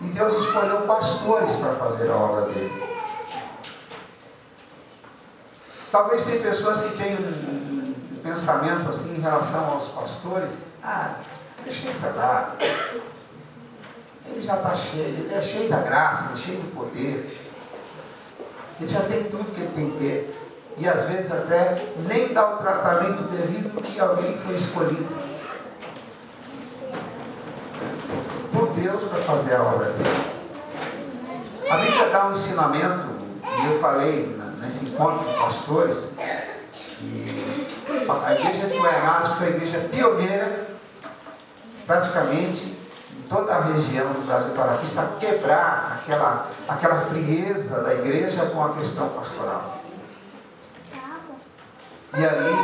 E Deus escolheu pastores para fazer a obra dele. Talvez tem pessoas que têm um pensamento assim em relação aos pastores. Deixa ele para lá. Ele já está cheio, ele é cheio da graça, ele é cheio do poder. Ele já tem tudo que ele tem que ter. E às vezes até nem dá o tratamento devido que alguém foi escolhido por Deus para fazer a obra dele. A Bíblia dá um ensinamento, e eu falei nesse encontro de pastores, e a igreja de Goianás foi a igreja pioneira, praticamente, em toda a região do Brasil Paraquista, a quebrar aquela frieza da igreja com a questão pastoral. E ali,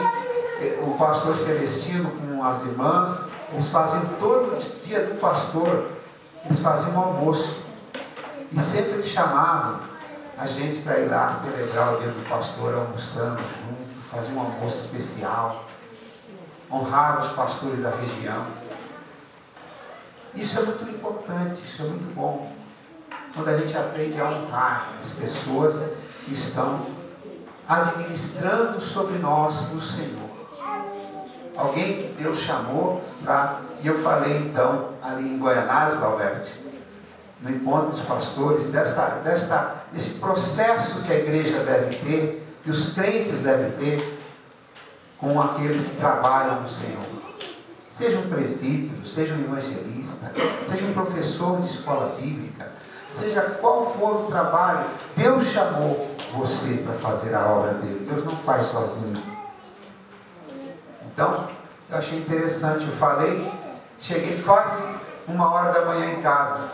o pastor Celestino com as irmãs, eles faziam todo dia do pastor, eles faziam um almoço. E sempre eles chamavam a gente para ir lá celebrar o dia do pastor, almoçando junto, fazer um almoço especial, honrar os pastores da região. Isso é muito importante, isso é muito bom. Quando a gente aprende a honrar as pessoas que estão administrando sobre nós o Senhor. Alguém que Deus chamou lá, e eu falei então, ali em Goianás, Alberto, no encontro dos pastores, desse processo que a igreja deve ter, que os crentes devem ter, com aqueles que trabalham no Senhor. Seja um presbítero, seja um evangelista, seja um professor de escola bíblica, seja qual for o trabalho, Deus chamou você para fazer a obra dele. Deus não faz sozinho. Então, eu achei interessante, eu falei, cheguei quase 1h da manhã em casa.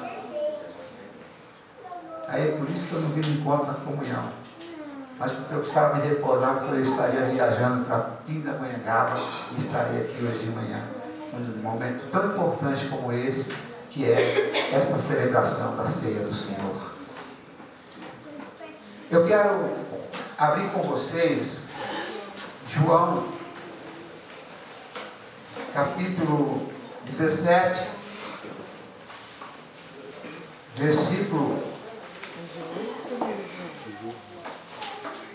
Aí é por isso que eu não vim no encontro na comunhão. Mas porque eu precisava me repousar, porque eu estaria viajando para Pindamonhangaba e estaria aqui hoje de manhã. Um momento tão importante como esse, que é esta celebração da ceia do Senhor. Eu quero abrir com vocês João, capítulo 17, versículo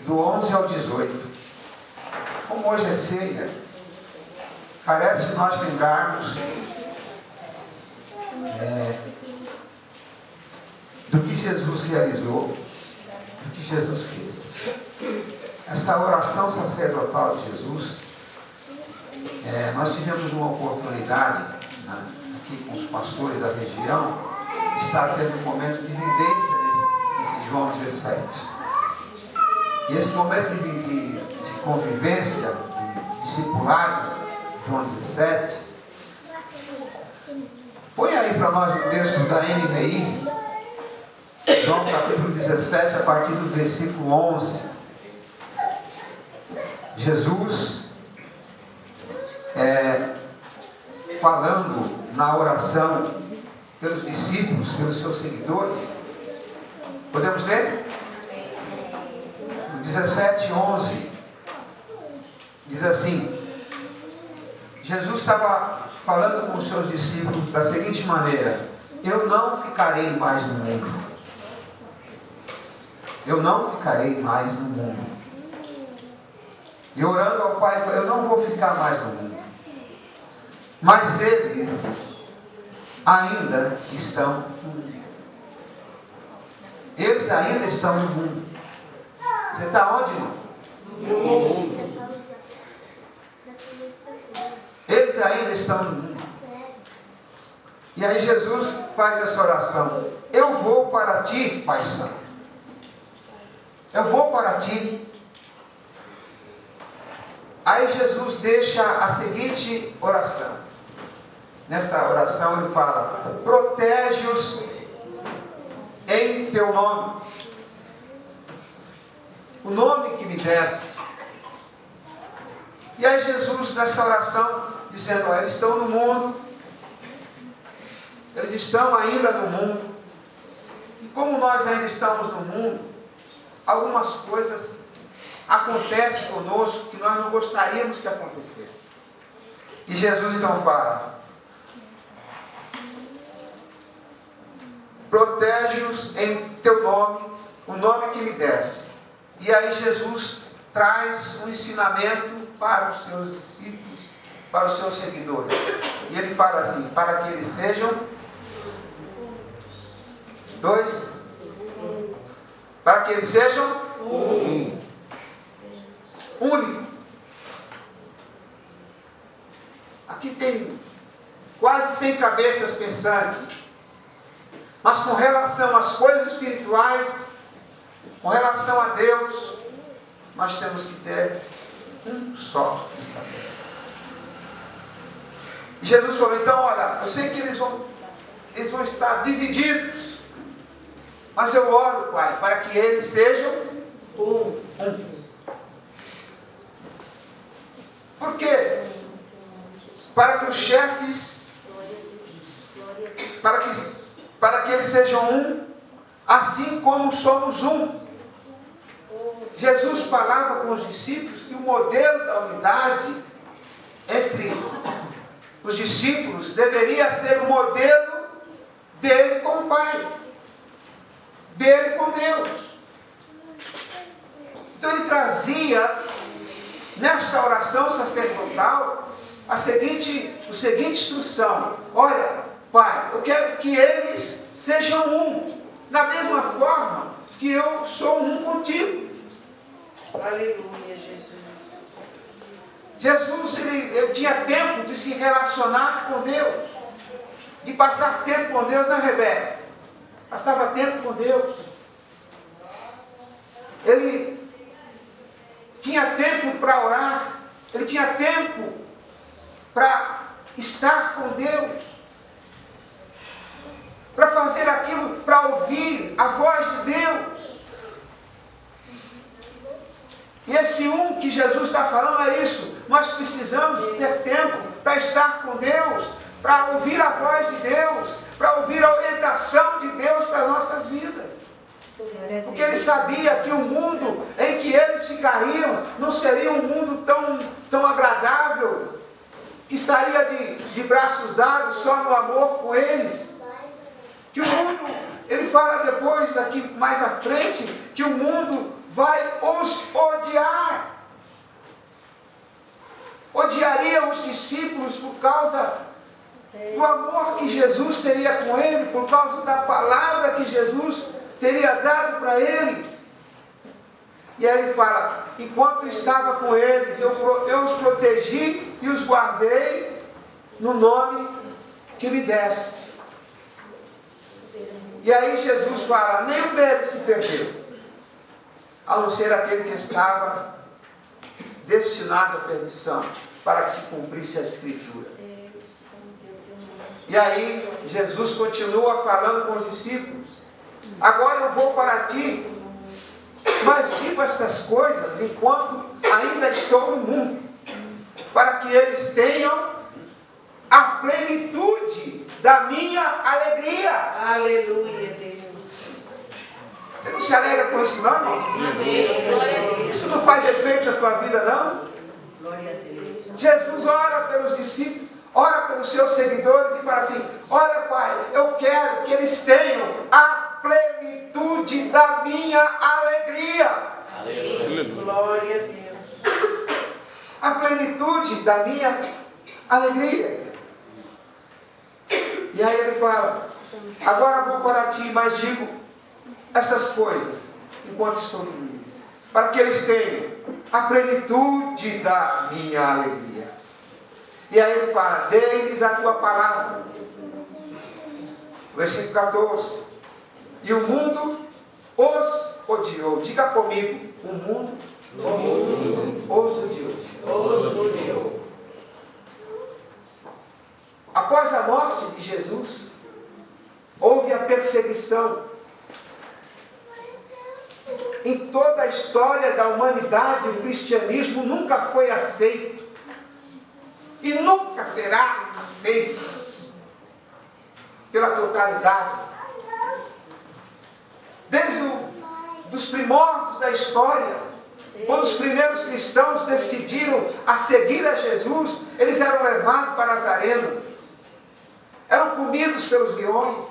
do 11 ao 18. Como hoje é ceia, parece nós lembrarmos do que Jesus realizou, do que Jesus fez. Essa oração sacerdotal de Jesus, nós tivemos uma oportunidade, aqui com os pastores da região, de estar tendo um momento de vivência nesse João 17. E esse momento de convivência, de discipulado, João 17, põe aí para nós o texto da NVI, João capítulo 17, a partir do versículo 11. Jesus, falando na oração pelos discípulos, pelos seus seguidores. Podemos ler? 17:11 diz assim: Jesus estava falando com os seus discípulos da seguinte maneira: eu não ficarei mais no mundo. Eu não ficarei mais no mundo. E orando ao Pai, falou: eu não vou ficar mais no mundo. Mas eles ainda estão no mundo. Eles ainda estão no mundo. Você está onde, irmão? No mundo. Eles ainda estão no mundo. E aí Jesus faz essa oração: eu vou para ti, Pai Santo. Eu vou para ti. Aí Jesus deixa a seguinte oração. Nesta oração ele fala: protege-os em teu nome. O nome que me deste. E aí Jesus, nessa oração, dizendo: eles estão no mundo, eles estão ainda no mundo, e como nós ainda estamos no mundo, algumas coisas acontecem conosco que nós não gostaríamos que acontecesse. E Jesus então fala: protege-os em teu nome, o nome que me deste. E aí Jesus traz um ensinamento para os seus discípulos, para os seus seguidores. E ele fala assim, para que eles sejam dois, para que eles sejam único. Aqui tem quase 100 cabeças pensantes, mas com relação às coisas espirituais, com relação a Deus, nós temos que ter um só pensamento. E Jesus falou, então olha, eu sei que eles vão estar divididos, mas eu oro, Pai, para que eles sejam um. Por quê? Para que os chefes, para que eles sejam um, assim como somos um. Jesus falava com os discípulos que o modelo da unidade entre os discípulos deveria ser o modelo dele com o Pai, dele com Deus. Então ele trazia nesta oração sacerdotal a seguinte instrução: olha, Pai, eu quero que eles sejam um, da mesma forma que eu sou um contigo. Aleluia, Jesus. Jesus, ele tinha tempo de se relacionar com Deus, de passar tempo com Deus, né, Rebeca? Passava tempo com Deus. Ele tinha tempo para orar, ele tinha tempo para estar com Deus, para fazer aquilo, para ouvir a voz de Deus. E esse um que Jesus está falando é isso. Nós precisamos ter tempo para estar com Deus, para ouvir a voz de Deus, para ouvir a orientação de Deus para as nossas vidas. Porque ele sabia que o mundo em que eles ficariam não seria um mundo tão agradável, que estaria de braços dados só no amor com eles. Que o mundo, ele fala depois, aqui mais à frente, que o mundo vai os odiar. Odiaria os discípulos por causa do amor que Jesus teria com ele, por causa da palavra que Jesus teria dado para eles. E aí ele fala, enquanto estava com eles, eu os protegi e os guardei no nome que me deste. E aí Jesus fala, nenhum deles se perdeu, a não ser aquele que estava destinado à perdição, para que se cumprisse a Escritura. E aí Jesus continua falando com os discípulos, agora eu vou para ti, mas digo estas coisas enquanto ainda estou no mundo, para que eles tenham a plenitude da minha alegria. Aleluia, Deus. Você não se alegra com isso, não, irmão? Amém. Isso não faz efeito na tua vida, não? Glória a Deus. Jesus ora pelos discípulos, ora pelos seus seguidores e fala assim, olha, Pai, eu quero que eles tenham a plenitude da minha alegria. Aleluia. Glória a Deus. A plenitude da minha alegria. E aí ele fala, agora vou para ti, mas digo essas coisas enquanto estou no mundo, para que eles tenham a plenitude da minha alegria. E aí ele fala, dê-lhes a tua palavra. Versículo 14. E o mundo os odiou. Diga comigo, o mundo os odiou. Os odiou. Após a morte de Jesus, houve a perseguição. Em toda a história da humanidade, o cristianismo nunca foi aceito. E nunca será aceito pela totalidade. Desde os primórdios da história, quando os primeiros cristãos decidiram a seguir a Jesus, eles eram levados para as arenas, eram comidos pelos leões,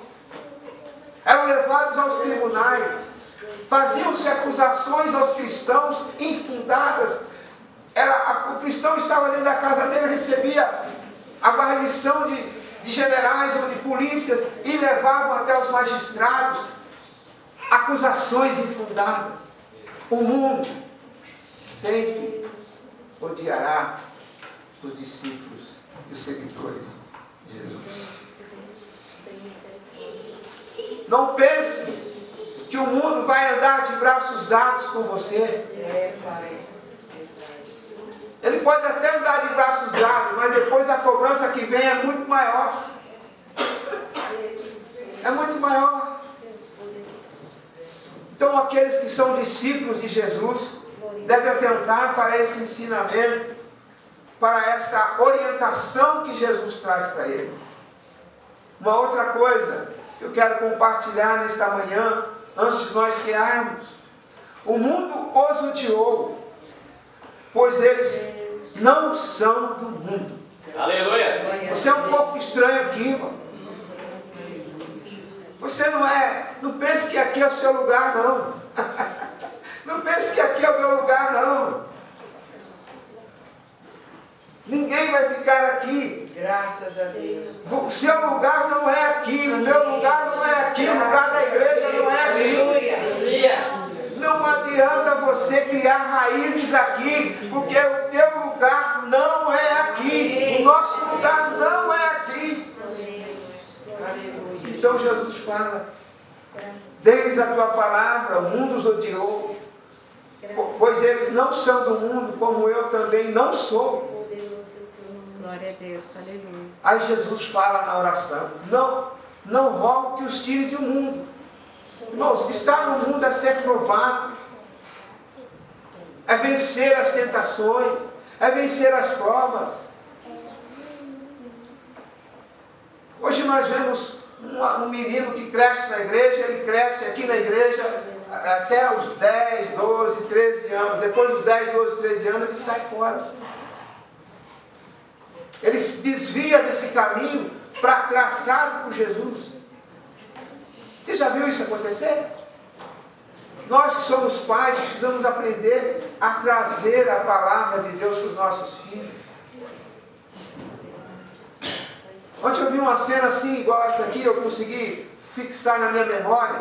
eram levados aos tribunais, faziam-se acusações aos cristãos infundadas. O cristão estava dentro da casa dele, recebia a guarnição de generais ou de polícias e levavam até os magistrados acusações infundadas. O mundo sempre odiará os discípulos e os seguidores de Jesus. Não pense que o mundo vai andar de braços dados com você. Ele pode até andar de braços dados, mas depois a cobrança que vem é muito maior. É muito maior. Então aqueles que são discípulos de Jesus devem atentar para esse ensinamento, para essa orientação que Jesus traz para eles. Uma outra coisa que eu quero compartilhar nesta manhã, antes de nós cearmos. O mundo os odiou, pois eles não são do mundo. Aleluia! Você é um pouco estranho aqui, irmão. Você não pense que aqui é o seu lugar, não. Não pense que aqui é o meu lugar, não. Ninguém vai ficar aqui. Graças a Deus. O seu lugar não é aqui, o meu lugar não é aqui, o lugar da igreja não é aqui. Não adianta você criar raízes aqui, porque o teu lugar não é aqui. O nosso lugar não é aqui. Então Jesus fala: deis a tua palavra, o mundo os odiou, pois eles não são do mundo, como eu também não sou. Glória a Deus, aleluia. Aí Jesus fala na oração: não rogo que os tires do mundo. Irmãos, estar no mundo é ser provado, é vencer as tentações, é vencer as provas. Hoje nós vemos um menino que cresce na igreja, ele cresce aqui na igreja até os 10, 12, 13 anos. Depois dos 10, 12, 13 anos ele sai fora. Ele se desvia desse caminho traçado por Jesus. Você já viu isso acontecer? Nós que somos pais precisamos aprender a trazer a palavra de Deus para os nossos filhos. Ontem eu vi uma cena assim, igual essa aqui, eu consegui fixar na minha memória.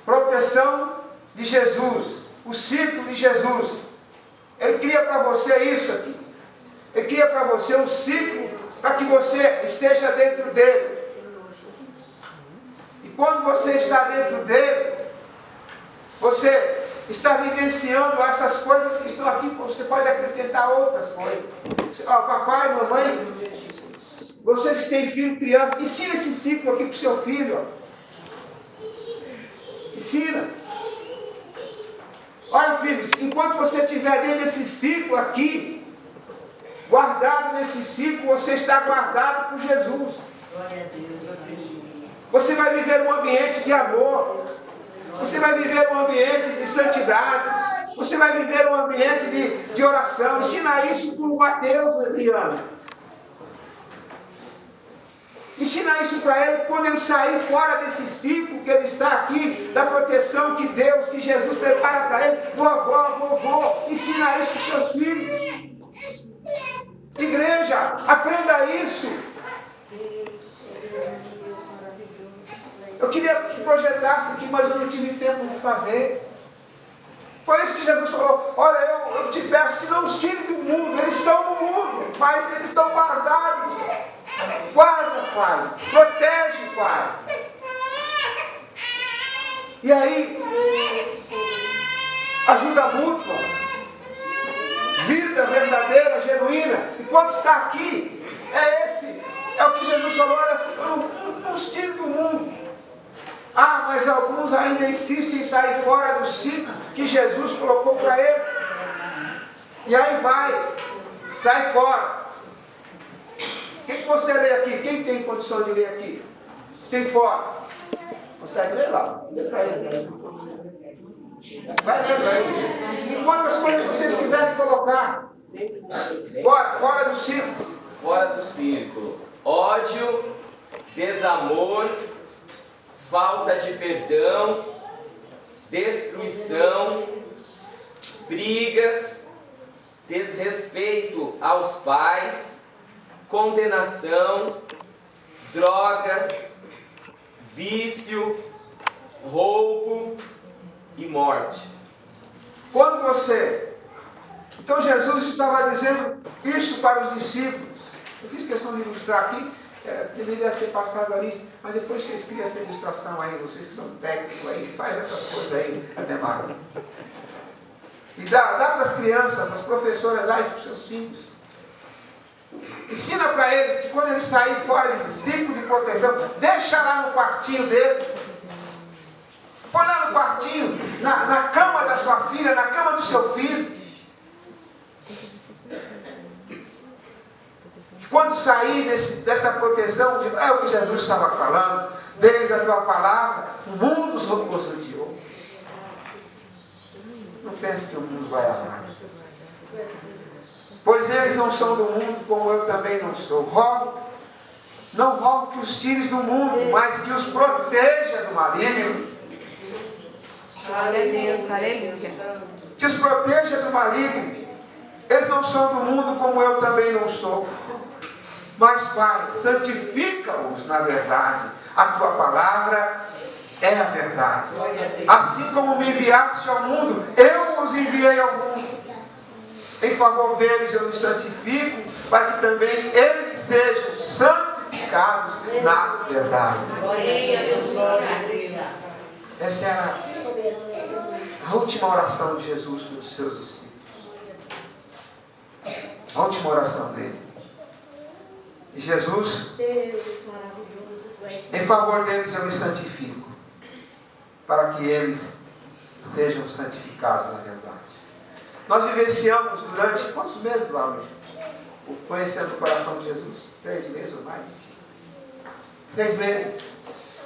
Proteção de Jesus, o círculo de Jesus. Ele cria para você isso aqui. Ele cria para você um ciclo para que você esteja dentro dele. E quando você está dentro dele, você está vivenciando essas coisas que estão aqui. Você pode acrescentar outras coisas. Papai, mamãe, vocês que têm filho, criança, ensina esse ciclo aqui para o seu filho. Ensina. Olha, filhos, enquanto você estiver dentro desse ciclo aqui, guardado nesse ciclo, você está guardado por Jesus. Glória a Deus. Você vai viver um ambiente de amor. Você vai viver um ambiente de santidade. Você vai viver um ambiente de oração. Ensina isso para o Mateus, Adriano. Ensina isso para ele quando ele sair fora desse ciclo que ele está aqui, da proteção que Deus, que Jesus prepara para ele. Vovó, ensina isso para os seus filhos. Igreja, aprenda isso. Eu queria que projetasse aqui, mas eu não tive tempo de fazer. Foi isso que Jesus falou: olha, eu te peço que não os tire do mundo. Eles estão no mundo, mas eles estão guardados. Guarda, Pai. Protege, Pai. E aí, ajuda mútua, vida verdadeira, genuína. E quando está aqui, é o que Jesus falou: olha, não os tire do mundo. Ah, mas alguns ainda insistem em sair fora do ciclo que Jesus colocou para ele. E aí sai fora. O que você lê aqui? Quem tem condição de ler aqui? Tem fora. Consegue ler lá? Lê para eles. Vai ler para eles. Enquanto as coisas que vocês quiserem colocar. Fora do círculo. Fora do círculo. Ódio, desamor, falta de perdão, destruição, brigas, desrespeito aos pais, condenação, drogas, vício, roubo e morte. Quando você... Então Jesus estava dizendo isso para os discípulos. Eu fiz questão de ilustrar aqui, deveria ser passado ali, mas depois vocês criam essa ilustração aí, vocês que são técnicos aí, faz essas coisas aí, até mais. E dá para as crianças, as professoras, dá isso para os seus filhos. Ensina para eles que quando eles saírem fora desse ciclo de proteção, deixa lá no quartinho deles. Põe lá no quartinho, na cama da sua filha, na cama do seu filho. Quando sair dessa proteção, é o que Jesus estava falando, desde a tua palavra, o mundo os odiou. Não pense que o mundo vai amar. Pois eles não são do mundo, como eu também não sou. Não rogo que os tires do mundo, mas que os proteja do maligno. Glória a Deus, aleluia. Que os proteja do maligno. Eles não são do mundo, como eu também não sou. Mas, Pai, santifica-os na verdade. A tua palavra é a verdade. Assim como me enviaste ao mundo, eu os enviei ao mundo. Em favor deles eu me santifico, para que também eles sejam santificados na verdade. Essa era a última oração de Jesus para os seus discípulos. A última oração dele. E Jesus, em favor deles eu me santifico, para que eles sejam santificados na verdade. Nós vivenciamos durante quantos meses, Laura? Conhecendo o coração de Jesus? 3 meses ou mais? 3 meses.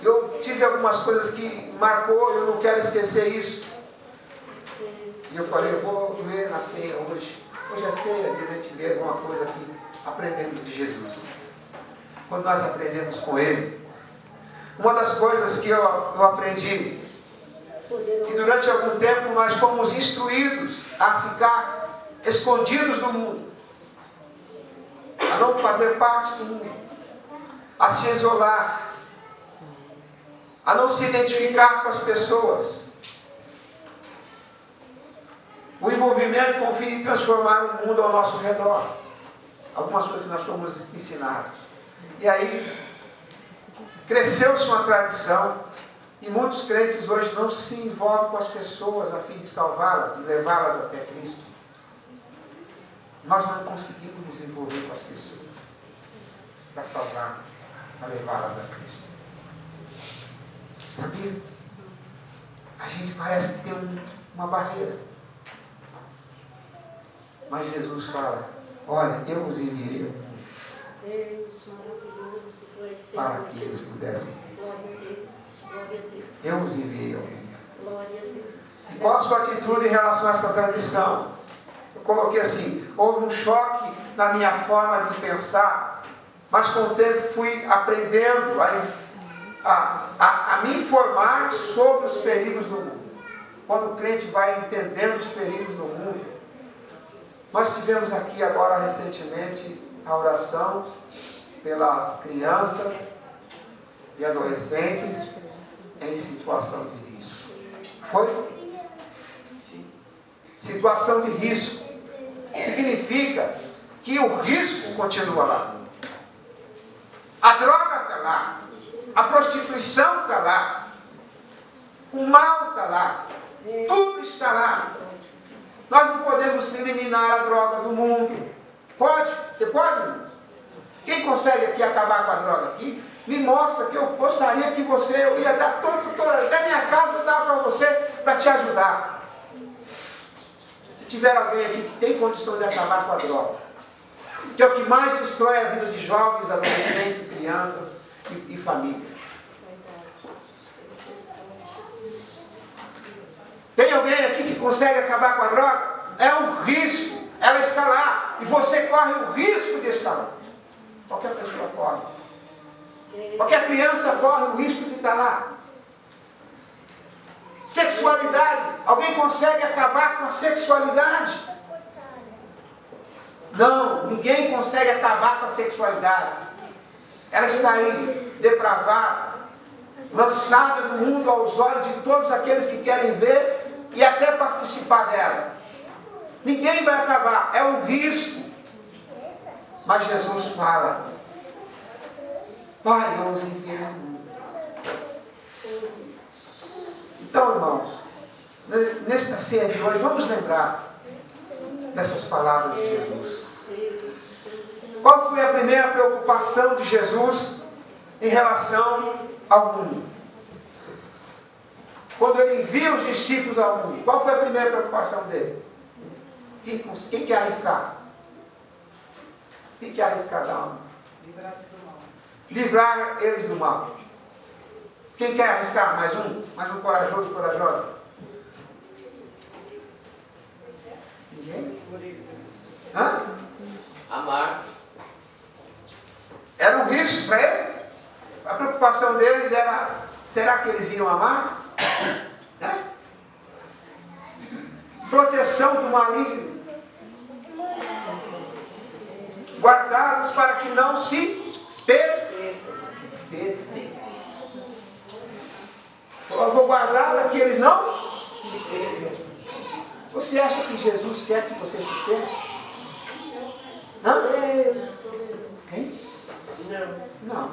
Eu tive algumas coisas que marcou, eu não quero esquecer isso. E eu falei, eu vou ler na ceia hoje. Hoje é ceia, a gente lê alguma coisa aqui, aprendendo de Jesus. Quando nós aprendemos com Ele. Uma das coisas que eu aprendi, que durante algum tempo nós fomos instruídos a ficar escondidos do mundo, a não fazer parte do mundo, a se isolar, a não se identificar com as pessoas. O envolvimento com o fim de transformar o mundo ao nosso redor. Algumas coisas que nós fomos ensinados. E aí, cresceu-se uma tradição, e muitos crentes hoje não se envolvem com as pessoas a fim de salvá-las, de levá-las até Cristo. Nós não conseguimos nos envolver com as pessoas para salvá-las, para levá-las a Cristo. Sabia? A gente parece que tem uma barreira. Mas Jesus fala, olha, eu os enviei ao mundo para que eles pudessem. Eu os enviei ao mundo. E qual a sua atitude em relação a essa tradição? Eu coloquei assim, houve um choque na minha forma de pensar, mas com o tempo fui aprendendo a me informar sobre os perigos do mundo. Quando o crente vai entendendo os perigos do mundo. Nós tivemos aqui agora recentemente a oração pelas crianças e adolescentes em situação de risco. Foi? Situação de risco. Significa que o risco continua lá. A droga está lá. A prostituição está lá. O mal está lá. Tudo está lá. Nós não podemos eliminar a droga do mundo. Pode? Você pode? Quem consegue aqui acabar com a droga aqui, me mostra que eu gostaria que você, eu ia dar até minha casa eu dava para você, para te ajudar. Se tiver alguém aqui que tem condição de acabar com a droga, que é o que mais destrói a vida de jovens, adolescentes, crianças e famílias. Tem alguém aqui que consegue acabar com a droga? É um risco. Ela está lá. E você corre o risco de estar lá. Qualquer pessoa corre. Qualquer criança corre o risco de estar lá. Sexualidade. Alguém consegue acabar com a sexualidade? Não, ninguém consegue acabar com a sexualidade. Ela está aí, depravada, lançada no mundo aos olhos de todos aqueles que querem ver e até participar dela. Ninguém vai acabar, é um risco. Mas Jesus fala: Pai, eu os enviei ao mundo. Então, irmãos, nesta ceia de hoje, vamos lembrar dessas palavras de Jesus. Qual foi a primeira preocupação de Jesus em relação ao mundo? Quando ele envia os discípulos ao mundo, qual foi a primeira preocupação dele? Quem quer arriscar? Quem quer arriscar da alma? Livrar-se do mal. Livrar eles do mal. Quem quer arriscar? Mais um? Mais um corajoso, corajosa? Ninguém? Hã? Amar. Era um risco para eles. A preocupação deles era: será que eles iam amar? Né? Proteção do maligno. Guardá-los para que não se perdessem. Eu vou guardar para que eles não se percam. Você acha que Jesus quer que você se perca? Hã? Hein? Não.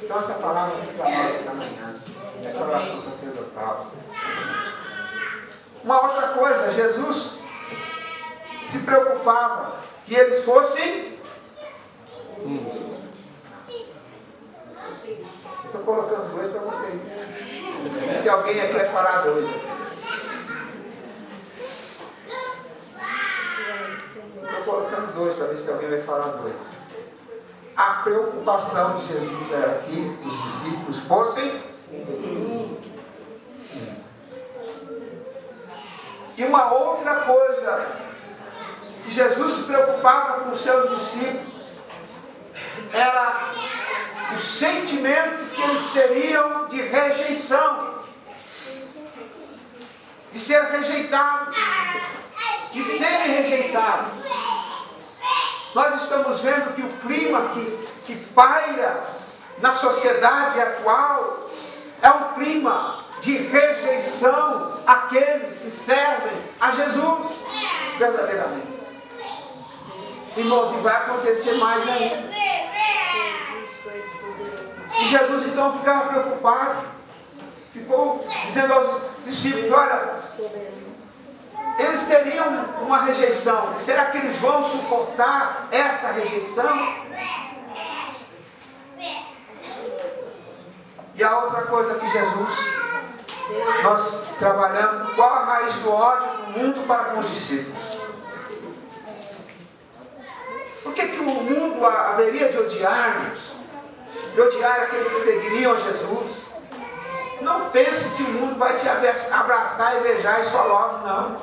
Então essa palavra é para nós essa manhã. Essa oração sacerdotal. Uma outra coisa, Jesus se preocupava que eles fossem. Estou colocando dois para vocês. E se alguém aqui vai falar dois? Estou colocando dois para ver se alguém vai falar dois. A preocupação de Jesus era que os discípulos fossem. E uma outra coisa que Jesus se preocupava com os seus discípulos era o sentimento que eles teriam de rejeição, de ser rejeitados, de serem rejeitados. Nós estamos vendo que o clima que paira na sociedade atual é um clima de rejeição àqueles que servem a Jesus verdadeiramente. Irmãos, e vai acontecer mais ainda. E Jesus então ficava preocupado, ficou dizendo aos discípulos: olha, eles teriam uma rejeição, será que eles vão suportar essa rejeição? E a outra coisa que Jesus, nós trabalhamos, qual a raiz do ódio do mundo para com os discípulos? Por que o mundo haveria de odiar-nos? De odiar aqueles que seguiriam a Jesus? Não pense que o mundo vai te abraçar e beijar e só logo, não.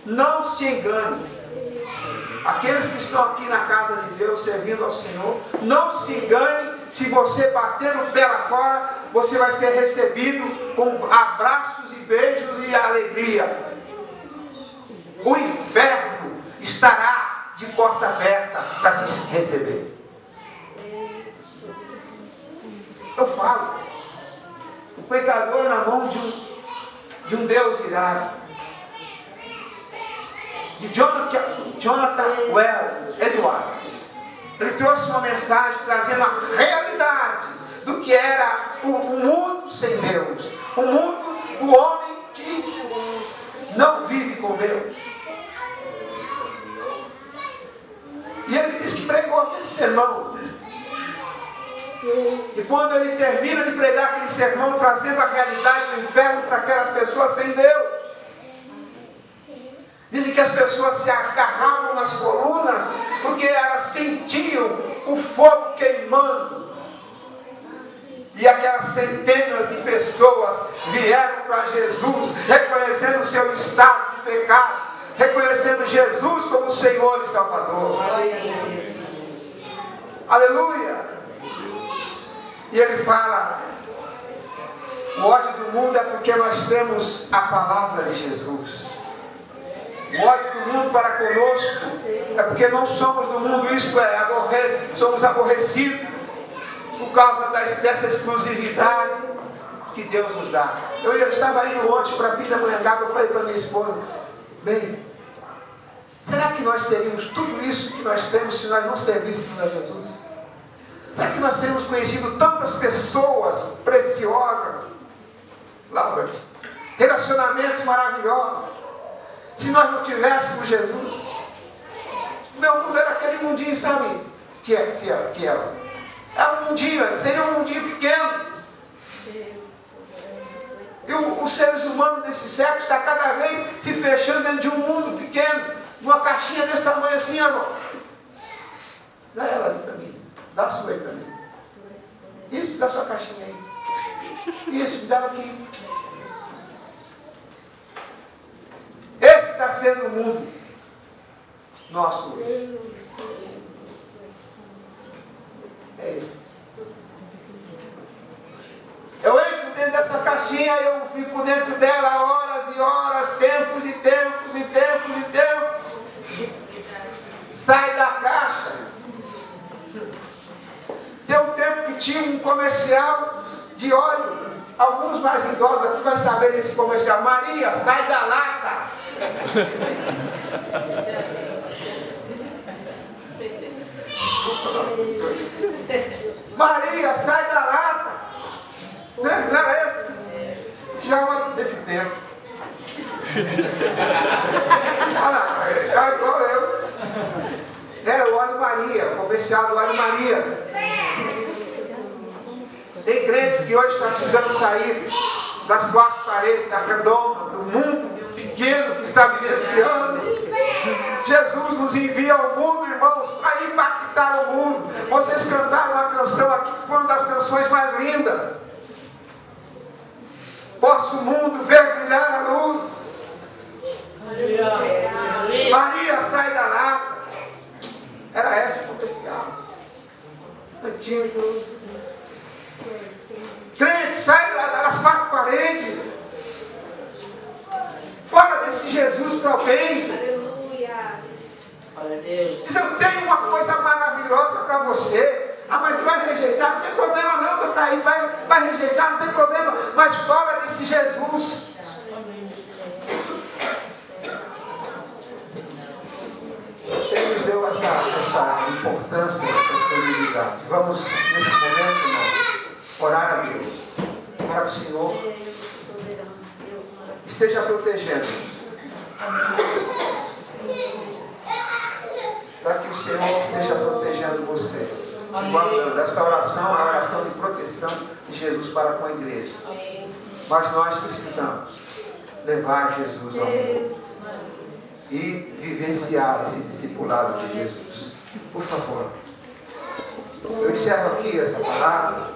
Não se engane. Aqueles que estão aqui na casa de Deus servindo ao Senhor, não se engane. Se você bater o pé lá fora, você vai ser recebido com abraços e beijos e alegria. O inferno estará de porta aberta para te receber. Eu falo, o pecador na mão de um Deus irado. De Jonathan Edwards. Ele trouxe uma mensagem trazendo a realidade do que era o mundo sem Deus. O mundo, o homem que não vive com Deus. E ele disse que pregou aquele sermão. E quando ele termina de pregar aquele sermão, trazendo a realidade do inferno para aquelas pessoas sem Deus, dizem que as pessoas se agarravam nas colunas porque elas sentiam o fogo queimando. E aquelas centenas de pessoas vieram para Jesus, reconhecendo o seu estado de pecado, reconhecendo Jesus como Senhor e Salvador. Aleluia! E ele fala: O ódio do mundo é porque nós temos a palavra de Jesus. O ódio do mundo para conosco é porque não somos do mundo, isto é, somos aborrecidos por causa dessa exclusividade que Deus nos dá. Eu estava indo ontem para Pindamonhangaba, eu falei para minha esposa, bem, será que nós teríamos tudo isso que nós temos se nós não servíssemos a Jesus? Será que nós teríamos conhecido tantas pessoas preciosas, Laura, relacionamentos maravilhosos, se nós não tivéssemos Jesus? Meu mundo era aquele mundinho, sabe? Que era um mundinho, seria um mundinho pequeno. E os seres humanos desse século está cada vez se fechando dentro de um mundo pequeno, uma caixinha desse tamanho assim, ó. Dá ela ali para mim, dá a sua aí para mim. Isso, dá a sua caixinha aí. Isso, dá ela aqui. Esse está sendo o mundo nosso hoje. É esse. Eu entro dentro dessa caixinha e eu fico dentro dela horas e horas, tempos e tempos e tempos e tempos. Sai da caixa. Tem um tempo que tinha um comercial de óleo. Alguns mais idosos aqui vão saber desse comercial. Maria, sai da lata. Maria, sai da lata. Não era esse? Já é desse tempo. Olha lá, é igual eu. Era o óleo Maria, o comercial do óleo Maria. Tem crentes que hoje estão precisando sair das quatro paredes, da redoma, do mundo pequeno que está vivenciando. Jesus nos envia ao mundo, irmãos, para impactar o mundo. Vocês cantaram uma canção aqui, que foi uma das canções mais lindas. Posso o mundo ver brilhar a luz. Maria, sai da lata. Era esse o potencial. Antigo. Crente, sai das quatro paredes. Fora desse Jesus para alguém. Aleluia. Diz, eu tenho uma coisa maravilhosa para você. Ah, mas vai rejeitar, não tem problema não, está aí, vai rejeitar, não tem problema, mas fala desse Jesus. Ele nos deu essa importância, essa disponibilidade. Vamos, nesse momento, irmãos, orar a Deus. Para que o Senhor esteja protegendo. Para que o Senhor esteja protegendo você. Guardando. Essa oração é a oração de proteção de Jesus para com a igreja. Mas nós precisamos levar Jesus ao mundo e vivenciar esse discipulado de Jesus. Por favor. Eu encerro aqui essa palavra,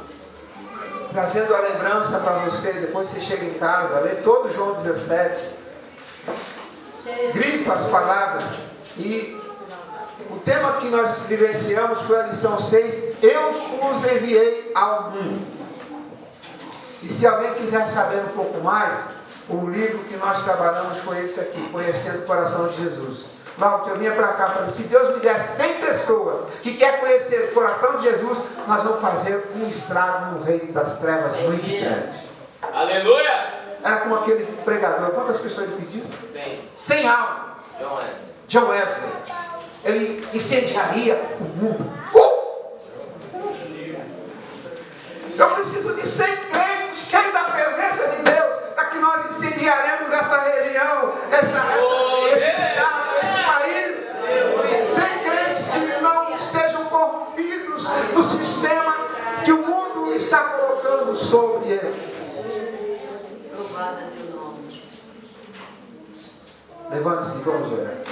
trazendo a lembrança para você. Depois você chega em casa, lê todo João 17, grifa as palavras. E o tema que nós vivenciamos foi a lição 6. Eu os enviei ao mundo. E se alguém quiser saber um pouco mais, o livro que nós trabalhamos foi esse aqui, Conhecendo o Coração de Jesus. Logo que eu vinha para cá, falei, se Deus me der 100 pessoas que querem conhecer o coração de Jesus, nós vamos fazer um estrago no reino das trevas muito grande. Aleluia! Era como aquele pregador. Quantas pessoas ele pediu? 100. 100 almas. John Wesley. Ele incendiaria o mundo. Eu preciso de 100 crentes cheios da presença de Deus, para que nós incendiaremos essa região, esse estado, esse país. 100 crentes que não estejam corrompidos no sistema que o mundo está colocando sobre eles. Levante-se, vamos orar.